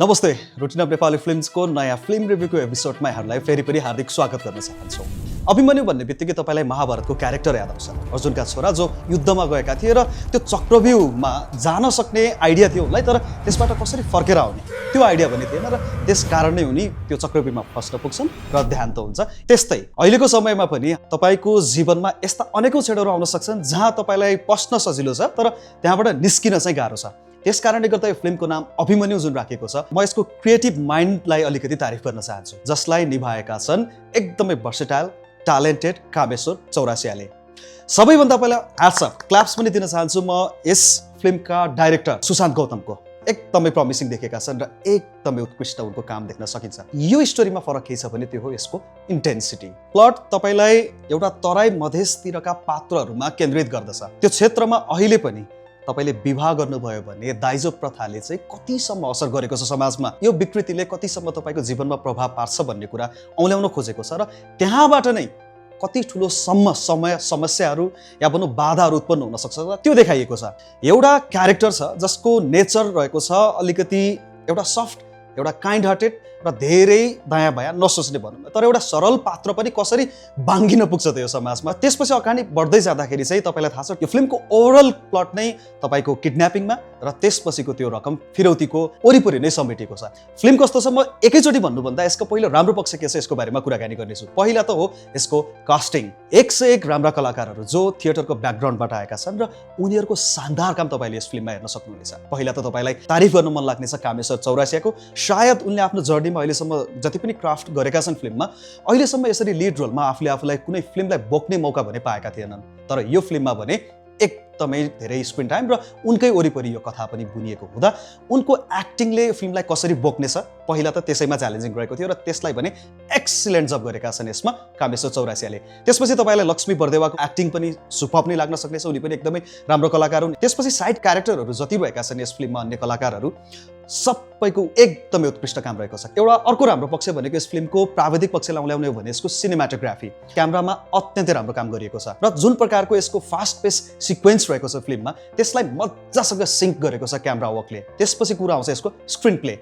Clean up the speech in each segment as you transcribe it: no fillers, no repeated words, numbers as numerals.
नमस्ते routine of Nepali फिल्म्सको नयाँ film रिभ्यूको एपिसोडमा यहाँहरूलाई फेरि पनि हार्दिक स्वागत गर्न चाहन्छौँ। अभिमन्यु भन्ने बित्तिकै तपाईँलाई महाभारतको क्यारेक्टर याद आउँछ। अर्जुनका छोरा जो युद्धमा गएका थिए र त्यो चक्रव्यूहमा जान सक्ने आइडिया थियो उनलाई, तर त्यसबाट कसरी फर्केर आउने त्यो आइडिया पनि थिएन र त्यस कारण नै उनी त्यो चक्रव्यूहमा फस्न पुग्छन् र देहान्त हुन्छ। त्यस्तै अहिलेको समयमा पनि तपाईँको जीवनमा यस्ता अनेकौँ क्षणहरू आउन सक्छन् जहाँ तपाईँलाई पस्न सजिलो छ तर त्यहाँबाट निस्किन चाहिँ गाह्रो छ। त्यस कारणले गर्दा यो फिल्मको नाम अभिमन्यु जुन राखेको छ, म यसको क्रिएटिभ माइन्डलाई अलिकति तारिफ गर्न चाहन्छु, जसलाई निभाएका छन् एकदमै भर्सेटाइल ट्यालेन्टेड कामेश्वर चौरासियाले। सबैभन्दा पहिला ह्याट्स अफ क्ल्याप्स पनि दिन चाहन्छु म यस फिल्मका डाइरेक्टर सुशान्त गौतमको। एकदमै प्रमिसिङ देखेका छन् र एकदमै उत्कृष्ट उनको काम देख्न सकिन्छ। यो स्टोरीमा फरक के छ भने त्यो हो यसको इन्टेन्सिटी। प्लट तपाईँलाई एउटा तराई मधेसतिरका पात्रहरूमा केन्द्रित गर्दछ। त्यो क्षेत्रमा अहिले पनि तपाईले विवाह गर्नुभयो भने दाइजो प्रथाले चाहिँ कतिसम्म असर गरेको छ समाजमा, यो विकृतिले कतिसम्म तपाईँको जीवनमा प्रभाव पार्छ भन्ने कुरा औल्याउन खोजेको छ र त्यहाँबाट नै कति ठुलो समस्याहरू या भनौँ बाधाहरू उत्पन्न हुन सक्छ त्यो देखाइएको छ। एउटा क्यारेक्टर छ जसको नेचर रहेको छ अलिकति एउटा सफ्ट, एउटा काइन्ड हार्टेड र धेरै दायाँ बायाँ नसोच्ने भनौँ, तर एउटा सरल पात्र पनि कसरी बाङ्गिन पुग्छ त्यो समाजमा। त्यसपछि अगाडि बढ्दै जाँदाखेरि चाहिँ तपाईँलाई थाहा छ यो फिल्मको ओभरअल प्लट नै तपाईँको किडन्यापिङमा र त्यसपछिको त्यो रकम फिरौतीको वरिपरि नै समेटिएको छ। फिल्म कस्तो छ म एकैचोटि भन्नुभन्दा यसको पहिलो राम्रो पक्ष के छ यसको बारेमा कुराकानी गर्नेछु। पहिला त हो यसको कास्टिङ। एक से एक राम्रा कलाकारहरू जो थिएटरको ब्याकग्राउन्डबाट आएका छन् र उनीहरूको शानदार काम तपाईँले यस फिल्ममा हेर्न सक्नुहुनेछ। पहिला त तपाईँलाई तारिफ गर्न मन लाग्नेछ कामेश्वर चौरासियाको। सायद उनले आफ्नो जर्नीमा अहिलेसम्म जति पनि क्राफ्ट गरेका छन् फिल्ममा, अहिलेसम्म यसरी लिड रोलमा आफूलाई कुनै फिल्मलाई बोक्ने मौका भने पाएका थिएनन्। तर यो फिल्ममा भने एकदमै धेरै स्क्रिन टाइम र उनकै वरिपरि यो कथा पनि बुनिएको हुँदा उनको एक्टिङले फिल्मलाई कसरी बोक्नेछ पहिला त त्यसैमा च्यालेन्जिङ रहेको थियो र त्यसलाई भने एक्सिलेन्ट जब गरेका छन् यसमा कामेश्वर चौरासियाले। त्यसपछि तपाईँलाई लक्ष्मी बर्देवाको एक्टिङ पनि सुपर्ब नै लाग्न सक्नेछ, उनी पनि एकदमै राम्रो कलाकार हुन्। त्यसपछि साइड क्यारेक्टरहरू जति भएका छन् यस फिल्ममा अन्य कलाकारहरू सबैको एकदमै उत्कृष्ट काम रहेको छ। एउटा अर्को राम्रो पक्ष भनेको यस फिल्मको प्राविधिक पक्षलाई औल्याउने हो भने यसको सिनेमाटोग्राफी, क्यामेरामा अत्यन्तै राम्रो काम गरिएको छ र जुन प्रकारको यसको फास्ट पेस सिक्वेन्स रहेको छ फिल्ममा त्यसलाई मजासँग सिङ्क गरेको छ क्यामेरा वर्कले। त्यसपछि कुरा आउँछ यसको स्क्रिन प्ले,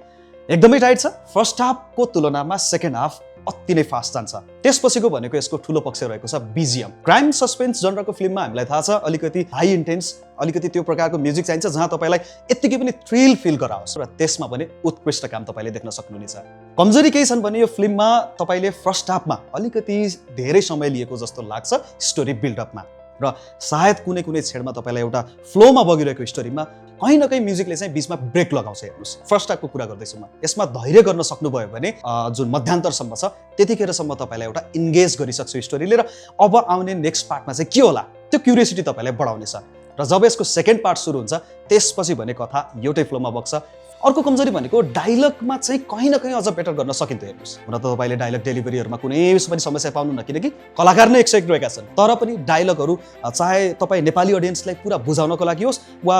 एकदमै टाइट छ। फर्स्ट हाफको तुलनामा सेकेन्ड हाफ अति नै फास्ट जान्छ। त्यसपछिको भनेको यसको ठुलो पक्ष रहेको छ बिजिएम। क्राइम सस्पेन्स जनरको फिल्ममा हामीलाई थाहा छ अलिकति हाई इन्टेन्स, अलिकति त्यो प्रकारको म्युजिक चाहिन्छ जहाँ तपाईँलाई यत्तिकै पनि थ्रिल फिल गराओस् र त्यसमा पनि उत्कृष्ट काम तपाईँले देख्न सक्नुहुनेछ। कमजोरी केही छन् भने यो फिल्ममा तपाईँले फर्स्ट हाफमा अलिकति धेरै समय लिएको जस्तो लाग्छ स्टोरी बिल्डअपमा र सायद कुनै क्षणमा तपाईँलाई एउटा फ्लोमा बगिरहेको स्टोरीमा कहीँ न कहीँ म्युजिकले चाहिँ बिचमा ब्रेक लगाउँछ। हेर्नुहोस्, फर्स्ट हाफको कुरा गर्दैछु म। यसमा धैर्य गर्न सक्नुभयो भने जुन मध्यान्तरसम्म छ त्यतिखेरसम्म तपाईँलाई एउटा इन्गेज गरिसक्छ स्टोरीले र अब आउने नेक्स्ट पार्टमा चाहिँ के होला त्यो क्युरियोसिटी तपाईँलाई बढाउनेछ। र जब यसको सेकेन्ड पार्ट सुरु हुन्छ त्यसपछि भने कथा एउटै फ्लोमा बग्छ। अर्को कमजोरी भनेको डायलगमा चाहिँ कहीँ न कहीँ अझ बेटर गर्न सकिन्थ्यो। हेर्नुहोस्, हुन त तपाईँले डायलग डेलिभरीहरूमा कुनै पनि समस्या पाउनुहुन्न किनकि कलाकार नै एक रहेका छन्, तर पनि डायलगहरू चाहे तपाईँ नेपाली अडियन्सलाई पुरा बुझाउनको लागि होस् वा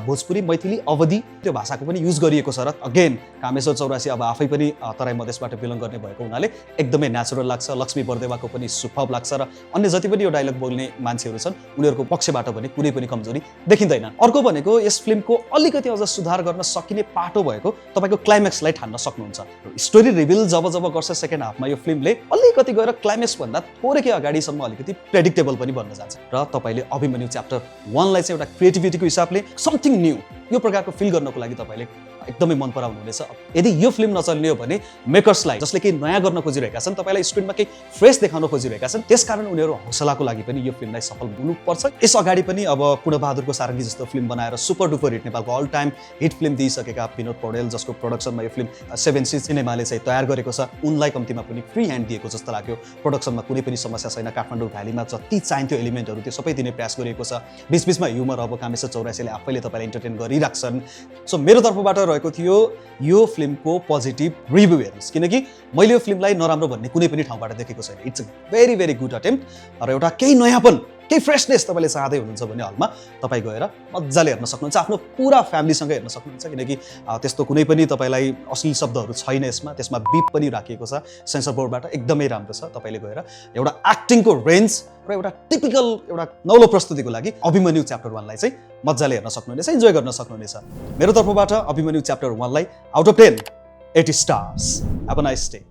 भोजपुरी, मैथिली, अवधी त्यो भाषाको पनि युज गरिएको छ। र अगेन कामेश्वर चौरासिया अब आफै पनि तराई मधेसबाट बिलोङ गर्ने भएको हुनाले एकदमै नेचुरल लाग्छ। लक्ष्मी बर्देवाको पनि सुपर्ब लाग्छ र अन्य जति पनि यो डायलग बोल्ने मान्छेहरू छन् उनीहरूको पक्षबाट पनि कुनै पनि कमजोरी देखिँदैन। अर्को भनेको यस फिल्मको अलिकति अझ सुधार गर्न सकिने पाटो भएको तपाईँको क्लाइमेक्सलाई ठान्न सक्नुहुन्छ। स्टोरी रिभिल जब गर्छ सेकेन्ड हाफमा यो फिल्मले अलिकति गएर क्लाइमेक्स भन्दा थोरै अगाडिसम्म अलिकति प्रेडिक्टेबल पनि बन्न जान्छ र तपाईँले अभिमन्यु च्याप्टर 1लाई चाहिँ एउटा क्रिएटिभिटीको हिसाबले समथिङ न्यू यो प्रकारको फिल गर्नको लागि तपाईँले एकदमै मन पराउनुहुनेछ। यदि यो फिल्म नचल्ने हो भने मेकर्सलाई जसले केही नयाँ गर्न खोजिरहेका छन्, तपाईँलाई स्क्रिनमा केही फ्रेस देखाउन खोजिरहेका छन्, त्यसकारण उनीहरू हौसलाको लागि पनि यो फिल्मलाई सफल हुनुपर्छ। यस अगाडि पनि अब पूर्णबहादुरको सारङ्गी जस्तो फिल्म बनाएर सुपर डुपर हिट, नेपालको अल टाइम हिट फिल्म दिइसकेका विनोद पौडेल जसको प्रोडक्सनमा यो फिल्म 7C सिनेमाले चाहिँ तयार गरेको छ, उनलाई कम्तीमा पनि फ्री ह्यान्ड दिएको जस्तो लाग्यो। प्रोडक्सनमा कुनै पनि समस्या छैन, काठमाडौँ भ्यालीमा जति चाहिन्थ्यो एलिमेन्टहरू त्यो सबै दिने प्रयास गरिएको छ। बीचबीचमा ह्युमर अब कामेश्वर चौरासियाले आफैले तपाईँलाई इन्टरटेन गरिराख्छन्। सो मेरो तर्फबाट रहेको थियो यो फिल्मको पोजिटिभ रिभ्यू। हेर्नुहोस्, किनकि मैले यो फिल्मलाई नराम्रो भन्ने कुनै पनि ठाउँबाट देखेको छैन। It's a very good attempt र एउटा केही नयाँपन, केही फ्रेसनेस तपाईँले चाहँदै हुनुहुन्छ भने हलमा तपाईँ गएर मजाले हेर्न सक्नुहुन्छ, आफ्नो पुरा फ्यामिलीसँग हेर्न सक्नुहुन्छ। किनकि त्यस्तो कुनै पनि तपाईँलाई अश्लील शब्दहरू छैन यसमा, त्यसमा बिप पनि राखिएको छ सेन्सर बोर्डबाट, एकदमै राम्रो छ। तपाईँले गएर एउटा एक्टिङको रेन्ज र एउटा टिपिकल एउटा नौलो प्रस्तुतिको लागि अभिमन्यु च्याप्टर 1लाई चाहिँ मजाले हेर्न सक्नुहुनेछ, इन्जोय गर्न सक्नुहुनेछ। मेरो तर्फबाट अभिमन्यु च्याप्टर 1लाई out of 10 8 stars. Have a nice day.